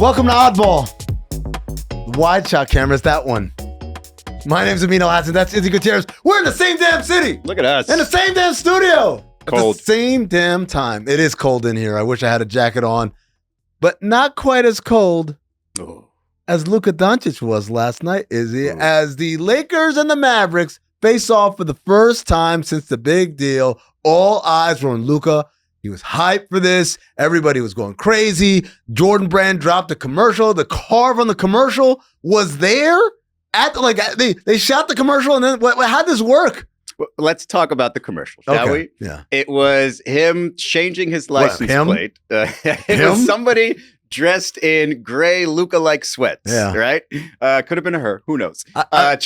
Welcome to Oddball. Wide shot cameras, that one. My name's Amin Elhassan. That's Izzy Gutierrez. We're in the same damn city. Look at us. In the same damn studio. Cold. At the same damn time. It is cold in here. I wish I had a jacket on. But not quite as cold as Luka Doncic was last night, Izzy, as the Lakers and the Mavericks face off for the first time since the big deal. All eyes were on Luka. He was hyped for this. Everybody was going crazy. Jordan Brand dropped a commercial. The carve on the commercial was there. They shot the commercial, and then how'd this work? Well, let's talk about the commercial, shall we? Yeah. It was him changing his license plate. It was somebody dressed in gray Luka-like sweats, right? Could have been her. Who knows? I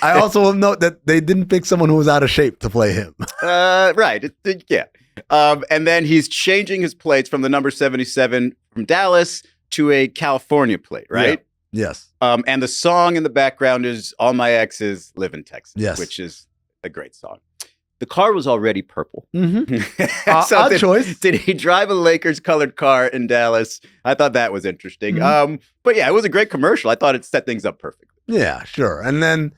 also will note that they didn't pick someone who was out of shape to play him. Right. Yeah. And then he's changing his plates from the number 77 from Dallas to a California plate, right? Yeah. Yes. And the song in the background is All My Exes Live in Texas, which is a great song. The car was already purple. Mm-hmm. So odd choice. Did he drive a Lakers colored car in Dallas? I thought that was interesting. Mm-hmm. But yeah, it was a great commercial. I thought it set things up perfectly. Yeah, sure. And then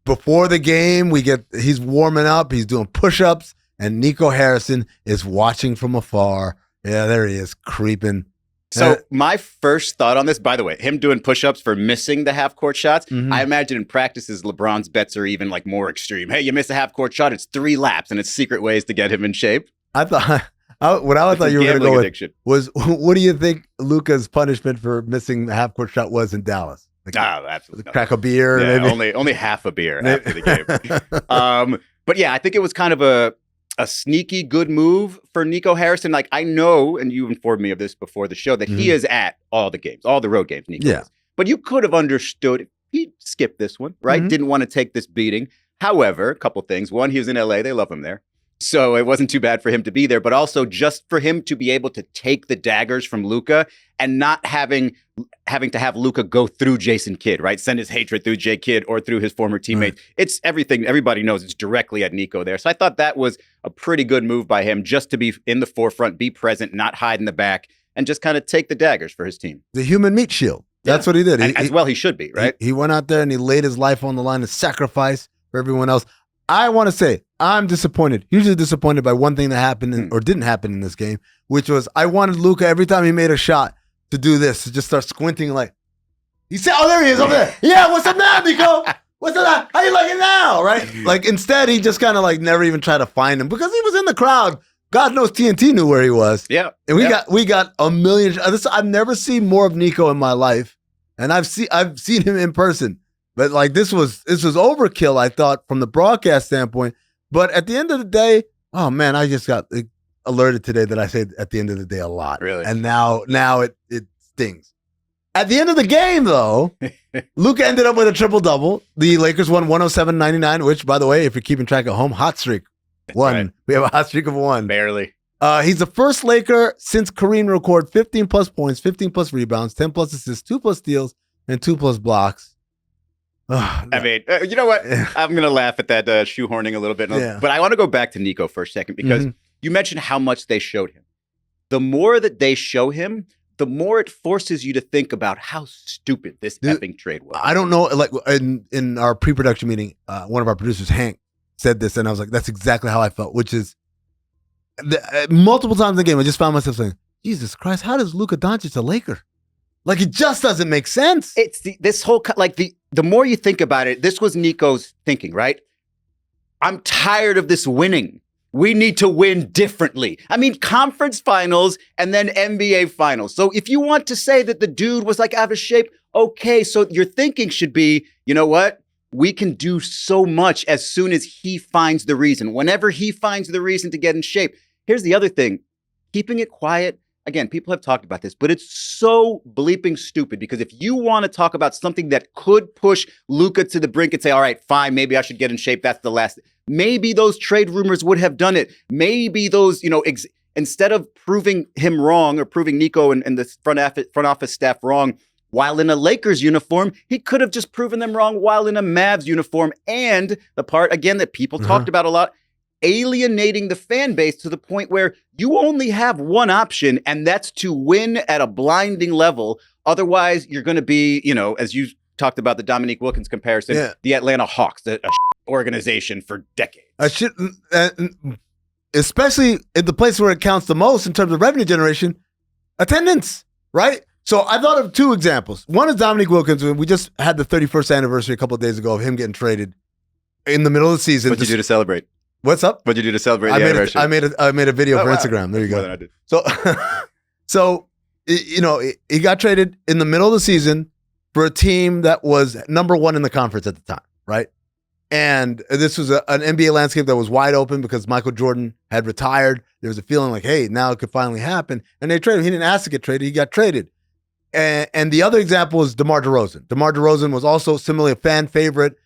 before the game, he's warming up. He's doing push-ups, and Nico Harrison is watching from afar. Yeah, there he is, creeping. So my first thought on this, by the way, him doing push-ups for missing the half-court shots, I imagine in practices, LeBron's bets are even like more extreme. Hey, you miss a half-court shot, it's 3 laps, and it's secret ways to get him in shape. I thought you were going to go with was, what do you think Luka's punishment for missing the half-court shot was in Dallas? Absolutely. Crack a beer? Yeah, maybe? Only half a beer after the game. But yeah, I think it was kind of a sneaky good move for Nico Harrison. Like, I know, and you informed me of this before the show, that he is at all the games, all the road games, Nico is. But you could have understood if he skipped this one, right? Didn't want to take this beating. However, a couple things. One, he was in LA. They love him there. So it wasn't too bad for him to be there, but also just for him to be able to take the daggers from Luka and not having to have Luka go through Jason Kidd, right? Send his hatred through Jay Kidd or through his former teammates. It's everything. Everybody knows it's directly at Nico there. So I thought that was a pretty good move by him, just to be in the forefront, be present, not hide in the back, and just kind of take the daggers for his team. The human meat shield. That's what he did. As well he should be, right? He went out there and he laid his life on the line to sacrifice for everyone else. I want to say, I'm disappointed, hugely disappointed by one thing that happened or didn't happen in this game, which was I wanted Luka every time he made a shot to do this, to just start squinting like, he said, oh, there he is over there. Yeah, what's up now, Nico? What's up? How you like it now, right? Like, instead, he just kind of like never even tried to find him because he was in the crowd. God knows TNT knew where he was. Yeah. And we got a million. I've never seen more of Nico in my life, and I've seen him in person. But like this was overkill, I thought, from the broadcast standpoint. But at the end of the day, oh man, I just got alerted today that I say at the end of the day a lot. Really? And now it stings. At the end of the game, though, Luka ended up with a triple-double. The Lakers won 107-99, which, by the way, if you're keeping track at home, hot streak. One. Right. We have a hot streak of 1. Barely. He's the first Laker since Kareem recorded 15-plus points, 15-plus rebounds, 10-plus assists, 2-plus steals, and 2-plus blocks. I mean, you know what? I'm going to laugh at that shoehorning a little bit. But I want to go back to Nico for a second because you mentioned how much they showed him. The more that they show him, the more it forces you to think about how stupid this effing trade was. I don't know. Like in our pre-production meeting, one of our producers, Hank, said this, and I was like, that's exactly how I felt, which is multiple times in the game, I just found myself saying, Jesus Christ, how does Luka Doncic a Laker? Like, it just doesn't make sense. It's this whole, like, the more you think about it, this was Nico's thinking, right? I'm tired of this winning. We need to win differently. I mean, conference finals and then NBA finals. So if you want to say that the dude was like out of shape, okay, so your thinking should be, you know what? We can do so much as soon as he finds the reason. Whenever he finds the reason to get in shape. Here's the other thing. Keeping it quiet. Again, people have talked about this, but it's so bleeping stupid because if you want to talk about something that could push Luka to the brink and say, all right, fine, maybe I should get in shape. That's the last. Maybe those trade rumors would have done it. Maybe those, instead of proving him wrong or proving Nico and the front office staff wrong while in a Lakers uniform, he could have just proven them wrong while in a Mavs uniform. And the part, again, that people talked about a lot, alienating the fan base to the point where you only have one option, and that's to win at a blinding level. Otherwise, you're going to be, as you talked about the Dominique Wilkins comparison, the Atlanta Hawks, a organization for decades. Especially in the place where it counts the most in terms of revenue generation, attendance, right? So I thought of two examples. One is Dominique Wilkins. We just had the 31st anniversary a couple of days ago of him getting traded in the middle of the season. What'd you do to celebrate? What's up? What'd you do to celebrate the anniversary? I made a video for Instagram. There you go. More than I did. So he got traded in the middle of the season for a team that was number one in the conference at the time, right? And this was an NBA landscape that was wide open because Michael Jordan had retired. There was a feeling like, hey, now it could finally happen. And they traded him. He didn't ask to get traded. He got traded. And the other example is DeMar DeRozan. DeMar DeRozan was also similarly a fan favorite.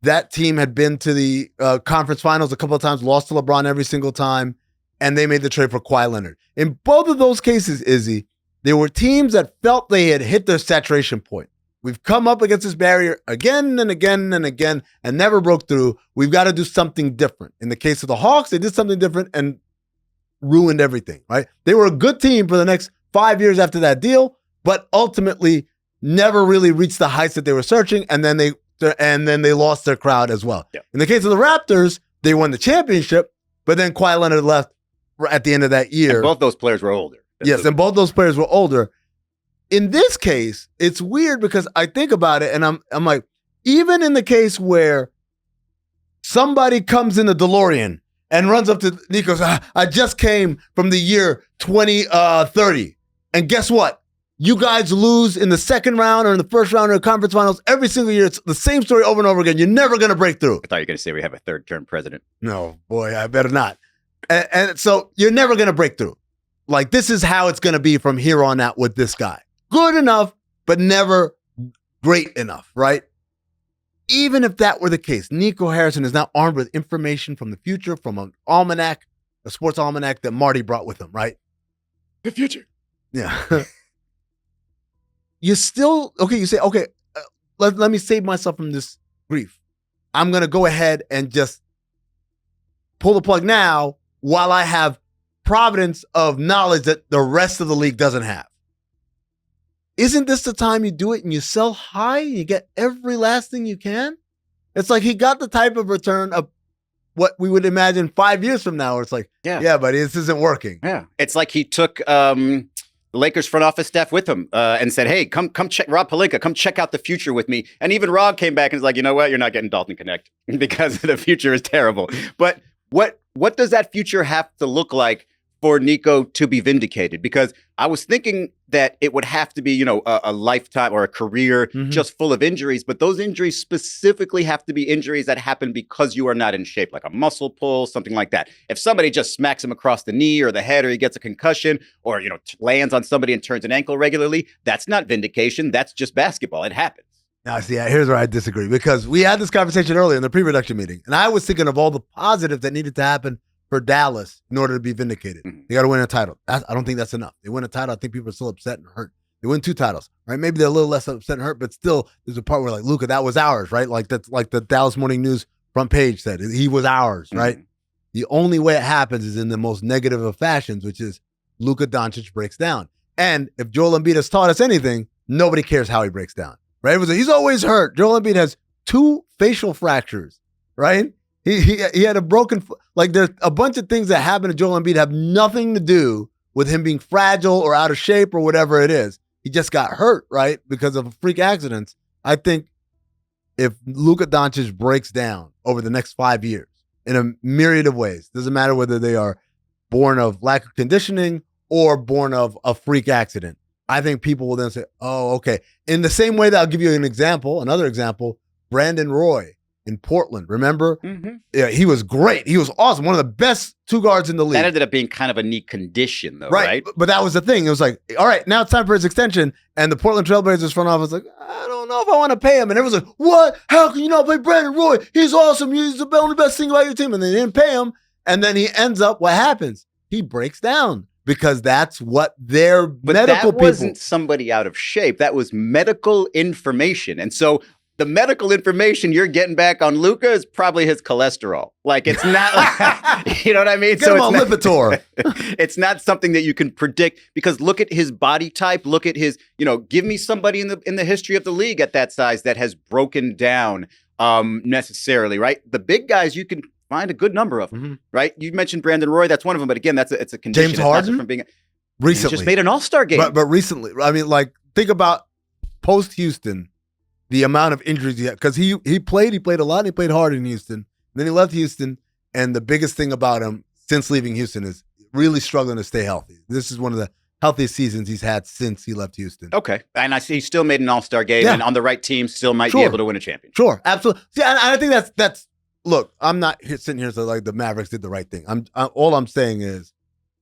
That team had been to the conference finals a couple of times, lost to LeBron every single time, and they made the trade for Kawhi Leonard. In both of those cases, Izzy, there were teams that felt they had hit their saturation point. We've come up against this barrier again and again and again and never broke through. We've got to do something different. In the case of the Hawks, they did something different and ruined everything, right? They were a good team for the next 5 years after that deal, but ultimately never really reached the heights that they were searching, and then they lost their crowd as well. Yeah. In the case of the Raptors, they won the championship, but then Kawhi Leonard left at the end of that year. And both those players were older. And both those players were older. In this case, it's weird because I think about it and I'm like, even in the case where somebody comes in the DeLorean and runs up to Nico, I just came from the year 2030. And guess what? You guys lose in the second round or in the first round of the conference finals every single year. It's the same story over and over again. You're never going to break through. I thought you were going to say we have a third-term president. No, boy, I better not. And so you're never going to break through. Like, this is how it's going to be from here on out with this guy. Good enough, but never great enough, right? Even if that were the case, Nico Harrison is now armed with information from the future, from an almanac, a sports almanac that Marty brought with him, right? The future. Yeah. You still, you say, let me save myself from this grief. I'm going to go ahead and just pull the plug now while I have providence of knowledge that the rest of the league doesn't have. Isn't this the time you do it and you sell high and you get every last thing you can? It's like he got the type of return of what we would imagine 5 years from now where it's like, yeah, buddy, this isn't working. Yeah. It's like he took the Lakers front office staff with him and said, hey, come check, Rob Pelinka, come check out the future with me. And even Rob came back and was like, you know what? You're not getting Dalton Connect because the future is terrible. But what does that future have to look like for Nico to be vindicated? Because I was thinking that it would have to be, a lifetime or a career just full of injuries. But those injuries specifically have to be injuries that happen because you are not in shape, like a muscle pull, something like that. If somebody just smacks him across the knee or the head, or he gets a concussion, or, lands on somebody and turns an ankle regularly, that's not vindication. That's just basketball. It happens. Now, see, here's where I disagree, because we had this conversation earlier in the pre-production meeting, and I was thinking of all the positives that needed to happen for Dallas in order to be vindicated. They got to win a title. I don't think that's enough. They win a title, I think people are still upset and hurt. They win 2 titles, right? Maybe they're a little less upset and hurt, but still there's a part where, like, Luka, that was ours, right? Like that's like the Dallas Morning News front page said, he was ours, right? The only way it happens is in the most negative of fashions, which is Luka Doncic breaks down. And if Joel Embiid has taught us anything, nobody cares how he breaks down, right? It was he's always hurt. Joel Embiid has 2 facial fractures, right? He had a broken foot. Like, there's a bunch of things that happen to Joel Embiid have nothing to do with him being fragile or out of shape or whatever it is. He just got hurt, right, because of freak accidents. I think if Luka Doncic breaks down over the next 5 years in a myriad of ways, doesn't matter whether they are born of lack of conditioning or born of a freak accident, I think people will then say, oh, okay. In the same way that I'll give you another example, Brandon Roy in Portland, remember? Yeah, he was great. He was awesome. One of the best 2 guards in the league. That ended up being kind of a neat condition, though, right? But that was the thing. It was like, all right, now it's time for his extension. And the Portland Trailblazers front office was like, I don't know if I want to pay him. And everyone's like, what? How can you not pay Brandon Roy? He's awesome. He's the only best thing about your team. And they didn't pay him. And then he ends up, what happens? He breaks down because that's what their medical people. But that wasn't somebody out of shape. That was medical information. And so the medical information you're getting back on Luka is probably his cholesterol. Like, it's not, you know what I mean? Get him on Lipitor. It's not something that you can predict, because look at his body type. Look at his, give me somebody in the history of the league at that size that has broken down necessarily, right? The big guys, you can find a good number of them, right? You mentioned Brandon Roy. That's one of them. But again, it's a condition. James Harden? From being Recently. He just made an all-star game. But recently, I mean, like, think about post-Houston, the amount of injuries he had. Because he played a lot, and he played hard in Houston. Then he left Houston, and the biggest thing about him since leaving Houston is really struggling to stay healthy. This is one of the healthiest seasons he's had since he left Houston. Okay. And I see he still made an all-star game, and on the right team still might be able to win a championship. Sure, absolutely. See, and I think that's look, I'm not sitting here saying like the Mavericks did the right thing. All I'm saying is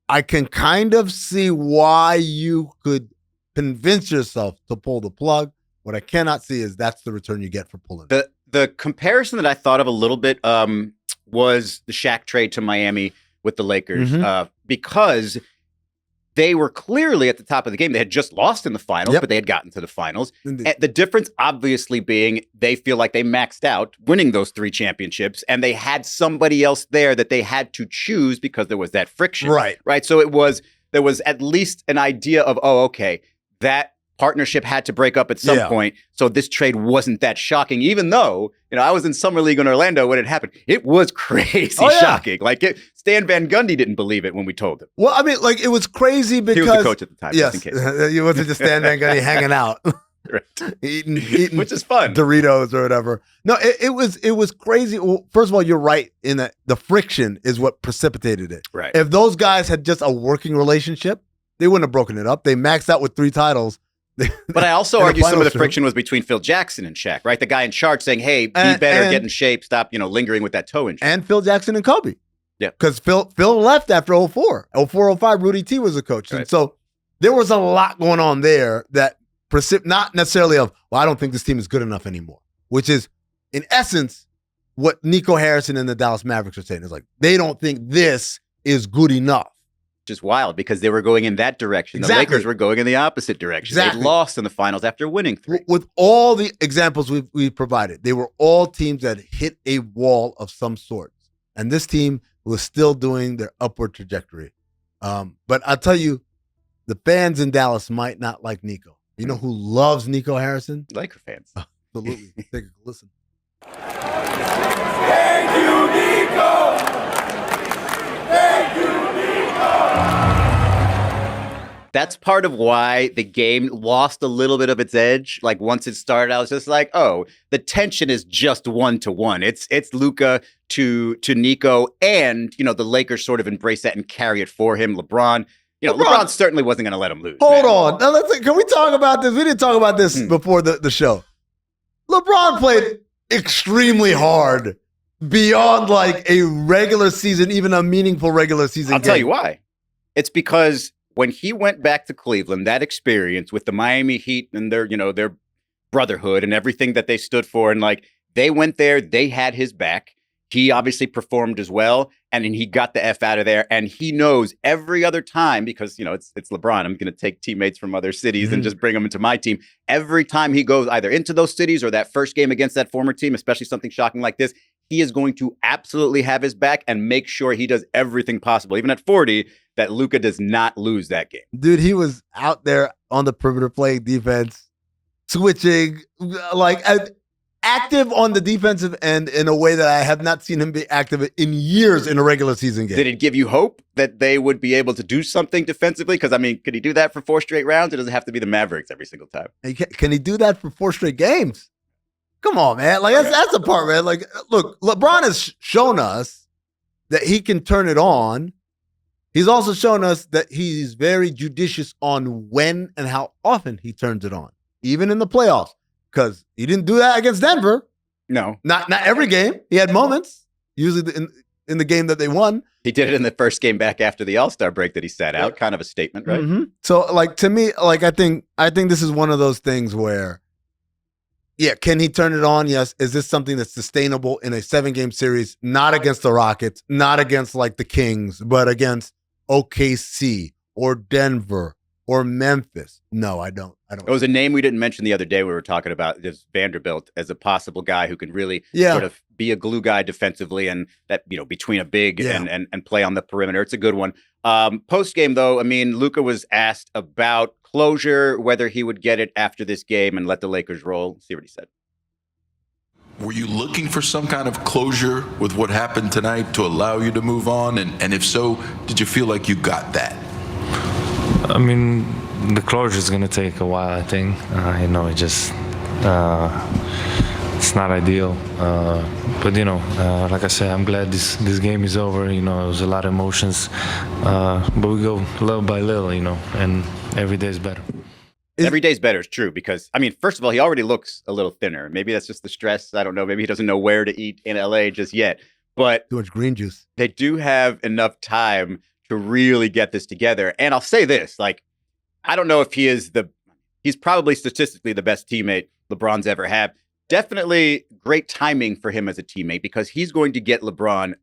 I can kind of see why you could convince yourself to pull the plug. What I cannot see is that's the return you get for pulling. The comparison that I thought of a little bit was the Shaq trade to Miami with the Lakers, because they were clearly at the top of the game. They had just lost in the finals, but they had gotten to the finals. And the difference obviously being they feel like they maxed out winning those 3 championships, and they had somebody else there that they had to choose because there was that friction. Right. So there was at least an idea of, okay, that partnership had to break up at some point. So this trade wasn't that shocking, even though, I was in Summer League in Orlando when it happened. It was crazy shocking. Like, Stan Van Gundy didn't believe it when we told him. Well, I mean, like, it was crazy because... He was the coach at the time, yes, just in case. He wasn't just Stan Van Gundy hanging out. Right. eating which is fun. Doritos or whatever. No, it was crazy. Well, first of all, you're right in that the friction is what precipitated it. Right. If those guys had just a working relationship, they wouldn't have broken it up. They maxed out with 3 titles. But I also argue some of the friction was between Phil Jackson and Shaq, right? The guy in charge saying, hey, be better, get in shape, stop, lingering with that toe injury. And Phil Jackson and Kobe. Yeah. Because Phil left after 04. 04-05, Rudy T was the coach. Right. And so there was a lot going on there that not necessarily of, well, I don't think this team is good enough anymore, which is, in essence, what Nico Harrison and the Dallas Mavericks are saying. Is like, they don't think this is good enough. Which is wild, because they were going in that direction. Exactly. The Lakers were going in the opposite direction. Exactly. They lost in the finals after winning 3. With all the examples we provided, they were all teams that hit a wall of some sort. And this team was still doing their upward trajectory. But I'll tell you, the fans in Dallas might not like Nico. You know who loves Nico Harrison? Laker fans. Absolutely. Take a listen. Thank you, Nico! Thank you, Nico! That's part of why the game lost a little bit of its edge. Like, once it started, I was just like, oh, the tension is just 1-to-1. It's Luka to Nico, and the Lakers sort of embrace that and carry it for him. LeBron certainly wasn't going to let him lose. Hold on. Now, can we talk about this? We didn't talk about this before the show. LeBron played extremely hard beyond like a regular season, even a meaningful regular season I'll game. tell you why. It's because when he went back to Cleveland, that experience with the Miami Heat and their brotherhood and everything that they stood for, and like, they went there, they had his back. He obviously performed as well, and then he got the F out of there. And he knows every other time, because it's LeBron. I'm going to take teammates from other cities and just bring them into my team. Every time he goes either into those cities or that first game against that former team, especially something shocking like this, he is going to absolutely have his back and make sure he does everything possible, even at 40, that Luka does not lose that game. Dude, he was out there on the perimeter playing defense, switching, like active on the defensive end in a way that I have not seen him be active in years in a regular season game. Did it give you hope that they would be able to do something defensively? Because, I mean, could he do that for 4 straight rounds? It doesn't have to be the Mavericks every single time. Can he do that for 4 straight games? Come on, man. Like, that's the part, man. Like, look, LeBron has shown us that he can turn it on. He's also shown us that he's very judicious on when and how often he turns it on, even in the playoffs. Because he didn't do that against Denver. No. Not every game. He had moments, usually in the game that they won. He did it in the first game back after the All-Star break that he sat out. Kind of a statement, right? Mm-hmm. So, like, to me, like, I think this is one of those things where, yeah, can he turn it on? Yes. Is this something that's sustainable in a 7-game series? Not against the Rockets, not against, like, the Kings, but against OKC or Denver or Memphis? No, I don't. It was a name we didn't mention the other day. We were talking about just Vanderbilt as a possible guy who can really sort of be a glue guy defensively, and that between a big and play on the perimeter. It's a good one. Post game though, I mean, Luka was asked about closure, whether he would get it after this game and let the Lakers roll. See what he said. Were you looking for some kind of closure with what happened tonight to allow you to move on? And if so, did you feel like you got that? I mean, the closure is going to take a while, I think. It just, it's not ideal. But, like I said, I'm glad this game is over. It was a lot of emotions. But we go little by little, and every day is better. Every day's better is true because, I mean, first of all, he already looks a little thinner. Maybe that's just the stress. I don't know. Maybe he doesn't know where to eat in LA just yet. But too much green juice. They do have enough time to really get this together. And I'll say this, like, I don't know if he's probably statistically the best teammate LeBron's ever had. Definitely great timing for him as a teammate because he's going to get LeBron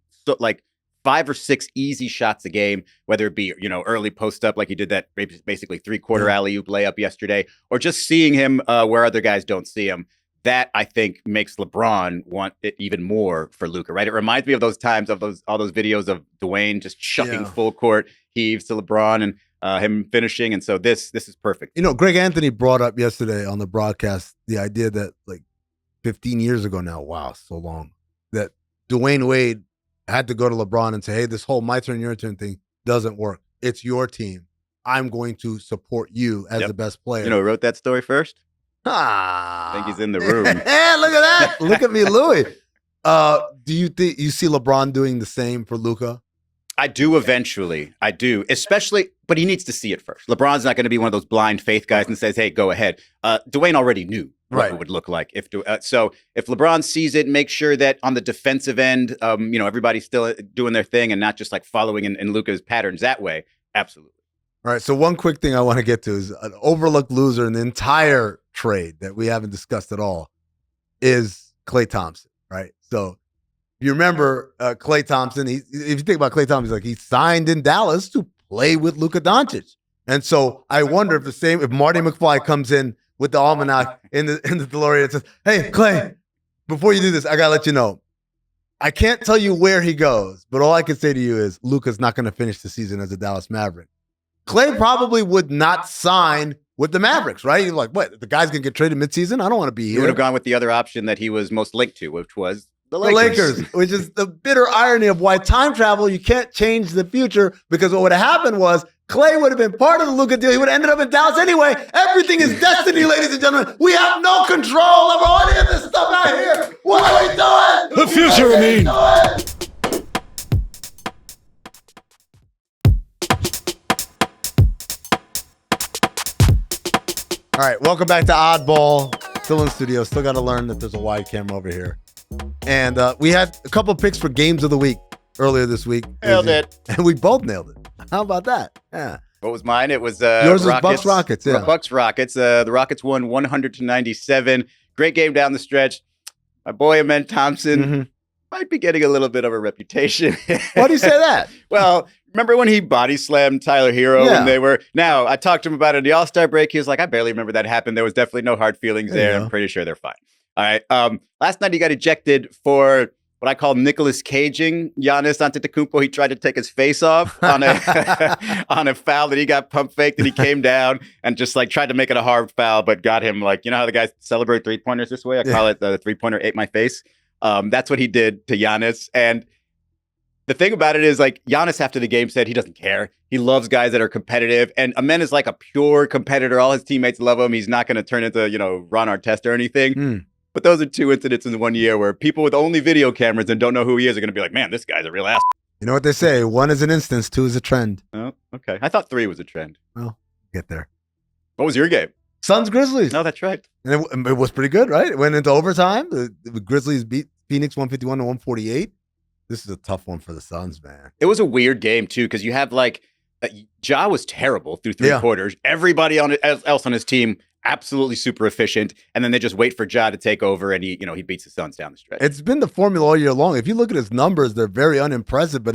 5 or 6 easy shots a game, whether it be, early post up like he did that basically 3-quarter alley-oop layup yesterday, or just seeing him where other guys don't see him. That, I think, makes LeBron want it even more for Luka, right? It reminds me of those times of all those videos of Dwayne just chucking full court heaves to LeBron and him finishing. And so this is perfect. Greg Anthony brought up yesterday on the broadcast the idea that 15 years ago now, wow, so long, that Dwayne Wade had to go to LeBron and say, hey, this whole my turn, your turn thing doesn't work. It's your team. I'm going to support you as the best player. Who wrote that story first? I think he's in the room. Yeah, look at that. Look at me, Louis. Do you think you see LeBron doing the same for Luka? I do eventually. I do, especially, but he needs to see it first. LeBron's not going to be one of those blind faith guys and says, hey, go ahead. Dwayne already knew what it would look like. So if LeBron sees it, make sure that on the defensive end, everybody's still doing their thing and not just following in Luka's patterns that way. Absolutely. All right. So one quick thing I want to get to is an overlooked loser in the entire trade that we haven't discussed at all is Klay Thompson, right? So if you remember Klay Thompson, if you think about Klay Thompson, he signed in Dallas to play with Luka Doncic. And so I wonder if Marty McFly comes in with the almanac in the DeLorean and says, hey, Klay, before you do this, I got to let you know, I can't tell you where he goes, but all I can say to you is Luka's not going to finish the season as a Dallas Maverick. Klay probably would not sign with the Mavericks, right? You're like, what? The guy's going to get traded midseason? I don't want to be here. He would have gone with the other option that he was most linked to, which was the Lakers, which is the bitter irony of why time travel, you can't change the future, because what would have happened was Klay would have been part of the Luka deal. He would have ended up in Dallas anyway. Everything is destiny, ladies and gentlemen. We have no control over any of this stuff out here. What are we doing? The future, Amin. All right, welcome back to Oddball. Still in the studio. Still got to learn that there's a wide camera over here. And we had a couple picks for games of the week earlier this week. Nailed it. And we both nailed it. How about that? Yeah. What was mine? It was yours was Bucks Rockets. Yeah, Bucks Rockets. The Rockets won 100-97. Great game down the stretch. My boy Amin Thompson might be getting a little bit of a reputation. Why do you say that? Well, remember when he body slammed Tyler Hero when they were? Now, I talked to him about it in the All-Star break. He was like, I barely remember that happened. There was definitely no hard feelings there. I'm pretty sure they're fine. All right. Last night he got ejected for what I call Nicolas Caging Giannis Antetokounmpo. He tried to take his face off on a on a foul that he got pump faked, and he came down and just tried to make it a hard foul, but got him you know how the guys celebrate 3-pointers this way? I call it the 3-pointer ate my face. That's what he did to Giannis. And the thing about it is, Giannis after the game said he doesn't care. He loves guys that are competitive. And Amin is a pure competitor. All his teammates love him. He's not going to turn into, Ron Artest or anything. But those are 2 incidents in 1 year where people with only video cameras and don't know who he is are going to be like, man, this guy's a real ass. You know what they say? 1 is an instance, 2 is a trend. Oh, okay. I thought 3 was a trend. Well, get there. What was your game? Suns Grizzlies. No, that's right. And it was pretty good, right? It went into overtime. The Grizzlies beat Phoenix 151-148. This is a tough one for the Suns, man. It was a weird game, too, because you have Ja was terrible through 3 quarters. Everybody else on his team absolutely super efficient, and then they just wait for Ja to take over, and he beats the Suns down the stretch. It's been the formula all year long. If you look at his numbers, they're very unimpressive, but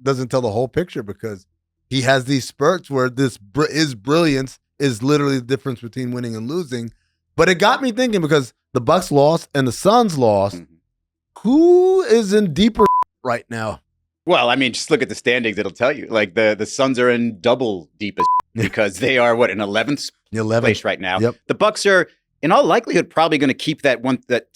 doesn't tell the whole picture, because he has these spurts where his brilliance is literally the difference between winning and losing. But it got me thinking because the Bucks lost and the Suns lost. Mhm. Who is in deeper right now? Well, I mean, just look at the standings. It'll tell you. Like the Suns are in double deepest because they are in 11th place right now. Yep. The Bucks are, in all likelihood, probably going to keep that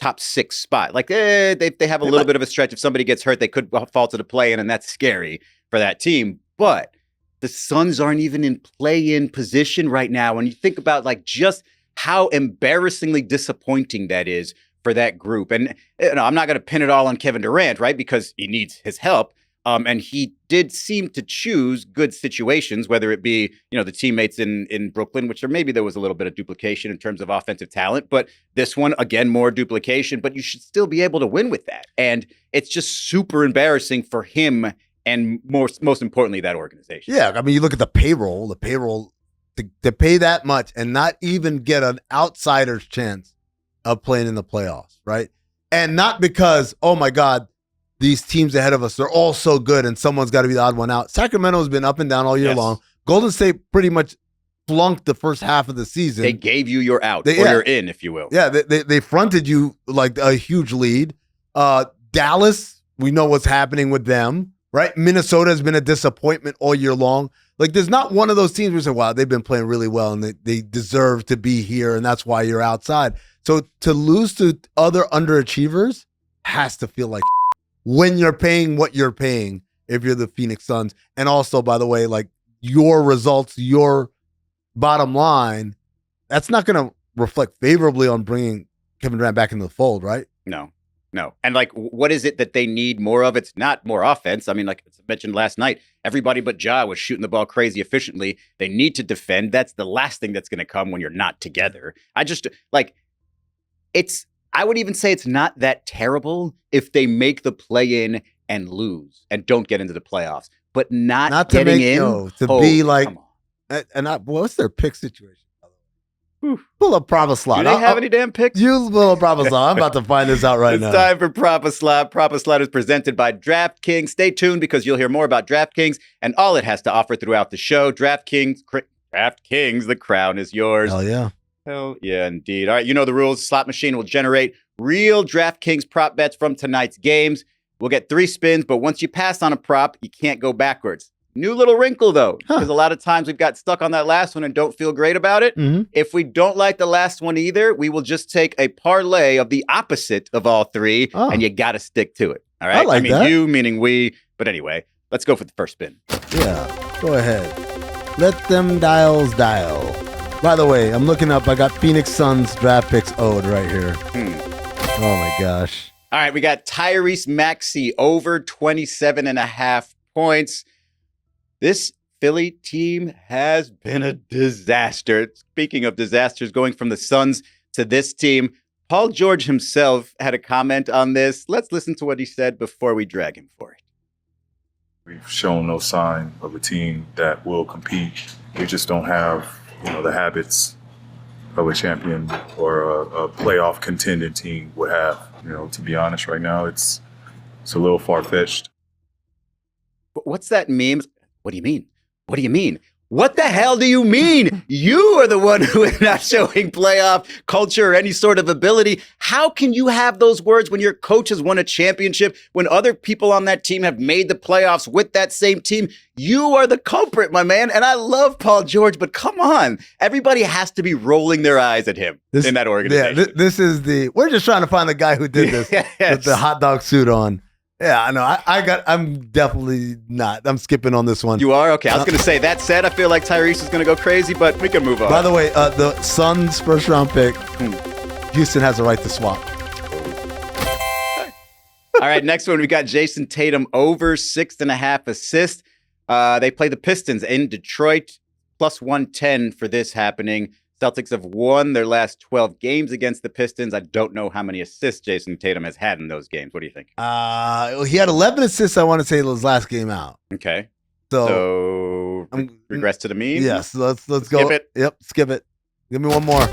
top 6 spot. Like they have a little bit of a stretch. If somebody gets hurt, they could fall to the play-in, and that's scary for that team. But the Suns aren't even in play-in position right now. When you think about like just how embarrassingly disappointing that is for that group. And I'm not going to pin it all on Kevin Durant, right? Because he needs his help. And he did seem to choose good situations, whether it be, the teammates in Brooklyn, which maybe there was a little bit of duplication in terms of offensive talent. But this one, again, more duplication. But you should still be able to win with that. And it's just super embarrassing for him and most importantly, that organization. Yeah, I mean, you look at the payroll to pay that much and not even get an outsider's chance of playing in the playoffs, right? And not because, oh my God, these teams ahead of us, they're all so good and someone's got to be the odd one out. Sacramento's been up and down all year long. Golden State pretty much flunked the first half of the season. They gave you your out, or your in, if you will. Yeah, they fronted you like a huge lead. Dallas, we know what's happening with them, right? Minnesota has been a disappointment all year long. Like, there's not one of those teams where you say, wow, they've been playing really well and they deserve to be here, and that's why you're outside. So to lose to other underachievers has to feel like when you're paying what you're paying if you're the Phoenix Suns. And also, by the way, like your results, your bottom line, that's not going to reflect favorably on bringing Kevin Durant back into the fold, right? No. And like, what is it that they need more of? It's not more offense. I mean, like I mentioned last night, everybody but Ja was shooting the ball crazy efficiently. They need to defend. That's the last thing that's going to come when you're not together. I would even say it's not that terrible if they make the play-in and lose and don't get into the playoffs. But not getting in. Be like, what's their pick situation? Pull up Pravoslav. Do they have any damn picks? You pull up Pravoslav. I'm about to find this out right now. It's time for Pravoslav. Pravoslav is presented by DraftKings. Stay tuned because you'll hear more about DraftKings and all it has to offer throughout the show. DraftKings, the crown is yours. Hell yeah. Hell yeah, indeed. All right, you know the rules. Slot machine will generate real DraftKings prop bets from tonight's games. We'll get 3 spins, but once you pass on a prop, you can't go backwards. New little wrinkle, though, because a lot of times we've got stuck on that last one and don't feel great about it. Mm-hmm. If we don't like the last one either, we will just take a parlay of the opposite of all 3, and you got to stick to it. All right? I mean, that. You meaning we. But anyway, let's go for the first spin. Yeah, go ahead. Let them dials dial. By the way, I'm looking up. I got Phoenix Suns draft picks owed right here. Oh, my gosh. All right, we got Tyrese Maxey over 27.5 points. This Philly team has been a disaster. Speaking of disasters, going from the Suns to this team, Paul George himself had a comment on this. Let's listen to what he said before we drag him for it. We've shown no sign of a team that will compete. We just don't have, the habits of a champion or a playoff contending team would have. To be honest, right now, it's a little far-fetched. What's that meme? What do you mean? What do you mean? What the hell do you mean? You are the one who is not showing playoff culture or any sort of ability. How can you have those words when your coach has won a championship, when other people on that team have made the playoffs with that same team? You are the culprit, my man. And I love Paul George, but come on. Everybody has to be rolling their eyes at him in that organization. Yeah, we're just trying to find the guy who did this with the hot dog suit on. Yeah, I know. I'm definitely not. I'm skipping on this one. You are? Okay. I was going to say, that said, I feel like Tyrese is going to go crazy, but we can move on. By the way, the Suns' first round pick, Houston has a right to swap. All right, next one, we got Jason Tatum over 6.5 assists. They play the Pistons in Detroit, plus 110 for this happening. Celtics have won their last 12 games against the Pistons. I don't know how many assists Jason Tatum has had in those games. What do you think? He had 11 assists, I want to say, his last game out. Okay. So regress to the mean? Yes. Let's go. Skip it? Yep, skip it. Give me one more.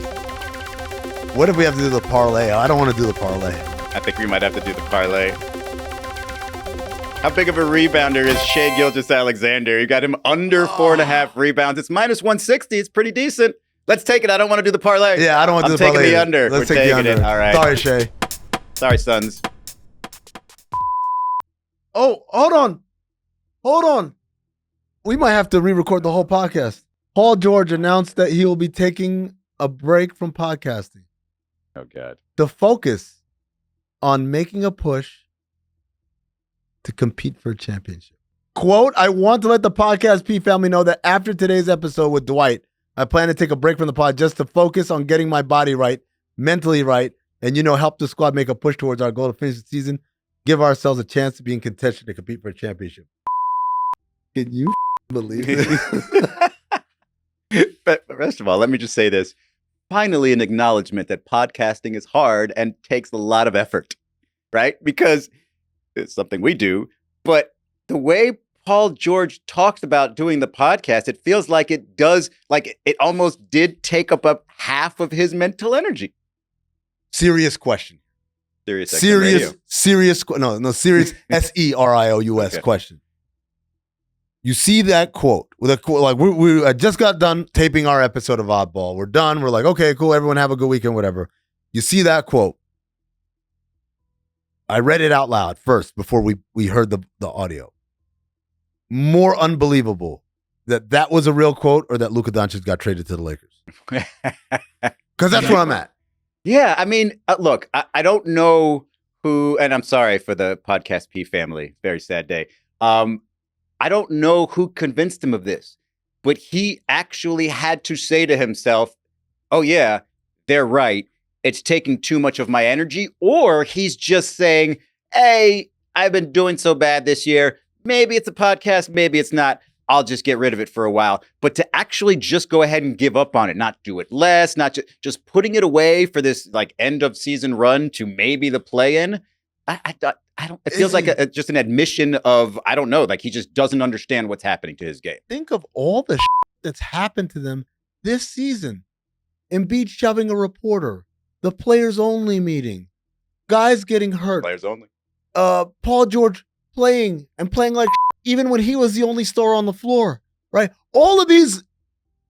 What if we have to do the parlay? I don't want to do the parlay. I think we might have to do the parlay. How big of a rebounder is Shai Gilgeous-Alexander? You got him under 4.5 rebounds. It's minus 160. It's pretty decent. Let's take it. I don't want to do the parlay. Yeah, I don't want to do the parlay. I'm taking the under. Let's We're take the taking under. it. All right. Sorry, Shay. Sorry, Suns. Oh, hold on. We might have to re-record the whole podcast. Paul George announced that he will be taking a break from podcasting Oh, God. to focus on making a push to compete for a championship. Quote, I want to let the Podcast P family know that after today's episode with Dwight, I plan to take a break from the pod just to focus on getting my body right, mentally right, and, help the squad make a push towards our goal to finish the season, give ourselves a chance to be in contention to compete for a championship. Can you believe it? But first of all, let me just say this. Finally, an acknowledgement that podcasting is hard and takes a lot of effort, right? Because it's something we do. But the way Paul George talks about doing the podcast, it feels like it does, like it almost did take up half of his mental energy. Serious question. Serious Serious Serious Okay. question. You see that quote with a quote like I just got done taping our episode of Oddball. We're done. We're like, okay, cool. Everyone have a good weekend, whatever. You see that quote. I read it out loud first before we heard the audio. More unbelievable that was a real quote or that Luka Doncic got traded to the Lakers. Because that's where I'm at. Yeah, I mean, look, I don't know who, and I'm sorry for the Podcast P family. Very sad day. I don't know who convinced him of this, but he actually had to say to himself, oh, yeah, they're right. It's taking too much of my energy. Or he's just saying, hey, I've been doing so bad this year. Maybe it's a podcast. Maybe it's not. I'll just get rid of it for a while. But to actually just go ahead and give up on it, not do it less, not just putting it away for this like end of season run to maybe the play-in. I don't. It feels like just an admission of, I don't know, like he just doesn't understand what's happening to his game. Think of all the that's happened to them this season. Embiid shoving a reporter, the players only meeting, guys getting hurt. Players only. Paul George playing like even when he was the only star on the floor, right? All of these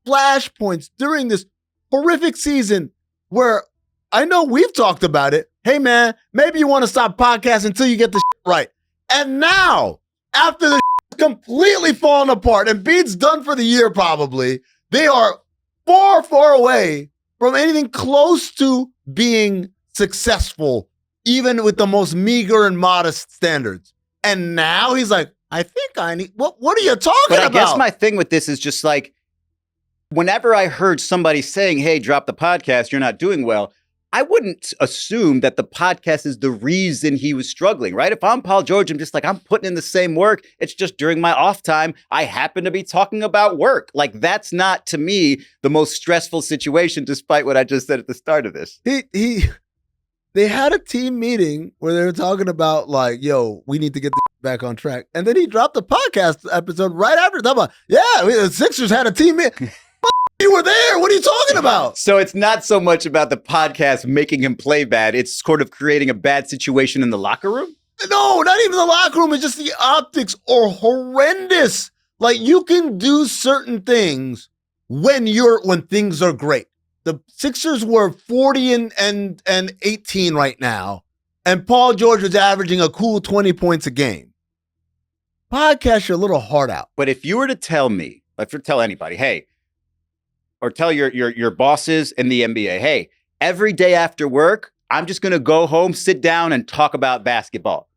flashpoints during this horrific season where I know we've talked about it. Hey, man, maybe you want to stop podcasting until you get the right. And now, after the completely falling apart and Embiid's done for the year probably, they are far, far away from anything close to being successful, even with the most meager and modest standards. And now he's like, I think I need, what are you talking about? But I guess my thing with this is just like, whenever I heard somebody saying, hey, drop the podcast, you're not doing well, I wouldn't assume that the podcast is the reason he was struggling, right? If I'm Paul George, I'm just like, I'm putting in the same work. It's just during my off time, I happen to be talking about work. Like, that's not, to me, the most stressful situation, despite what I just said at the start of this. They had a team meeting where they were talking about like, yo, we need to get this back on track. And then he dropped the podcast episode right after. The Sixers had a team meeting. You were there. What are you talking about? So it's not so much about the podcast making him play bad. It's sort of creating a bad situation in the locker room. No, not even the locker room. It's just the optics are horrendous. Like you can do certain things when things are great. The Sixers were 40 and 18 right now, and Paul George was averaging a cool 20 points a game. Podcasts are a little hard out. But if you were to tell me, if you tell anybody, hey, or tell your bosses in the NBA, hey, every day after work, I'm just going to go home, sit down, and talk about basketball.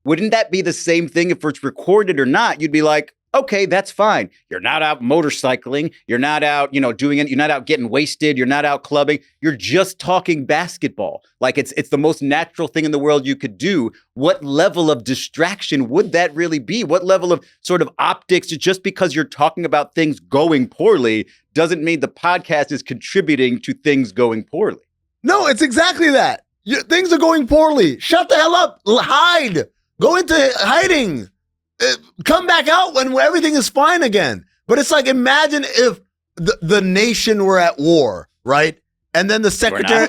Wouldn't that be the same thing if it's recorded or not? You'd be like, okay, that's fine. You're not out motorcycling. You're not out, doing it. You're not out getting wasted. You're not out clubbing. You're just talking basketball. Like it's the most natural thing in the world you could do. What level of distraction would that really be? What level of sort of optics, just because you're talking about things going poorly doesn't mean the podcast is contributing to things going poorly. No, it's exactly that. Things are going poorly. Shut the hell up. Hide. Go into hiding. Come back out when everything is fine again. But it's like, imagine if the nation were at war, right? And then the secretary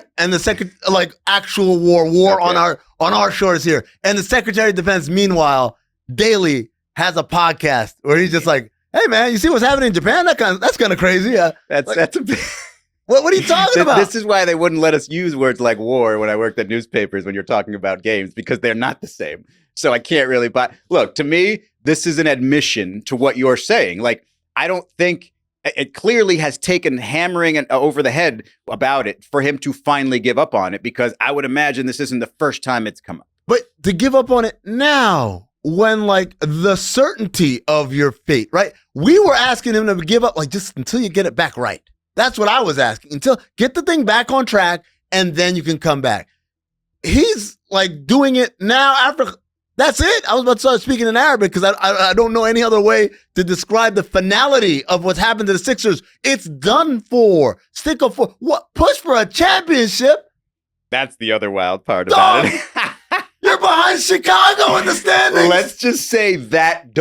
like actual war okay. on our shores here. And the Secretary of Defense, meanwhile, Daly has a podcast where he's just like, "Hey man, you see what's happening in Japan? That's kind of crazy." That's a bit. What are you talking about? This is why they wouldn't let us use words like war when I worked at newspapers when you're talking about games, because they're not the same. So I can't really buy. Look, to me, this is an admission to what you're saying. Like, I don't think it clearly has taken hammering over the head about it for him to finally give up on it, because I would imagine this isn't the first time it's come up. But to give up on it now, when like the certainty of your fate, right? We were asking him to give up, like, just until you get it back right. That's what I was asking. Until get the thing back on track, and then you can come back. He's like doing it now after. That's it. I was about to start speaking in Arabic because I don't know any other way to describe the finality of what's happened to the Sixers. It's done for. Stick up for what? Push for a championship. That's the other wild part about it. You're behind Chicago in the standings. Let's just say that.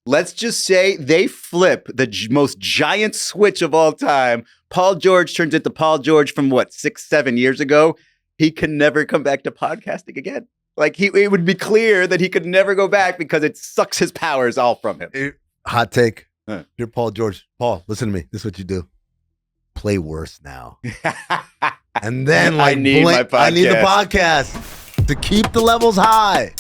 Let's just say they flip the most giant switch of all time. Paul George turns into Paul George from 6-7 years ago. He can never come back to podcasting again. Like, it would be clear that he could never go back because it sucks his powers all from him. Hot take. You're Paul George. Paul, listen to me. This is what you do. Play worse now. And then, like, I need my podcast. I need the podcast to keep the levels high.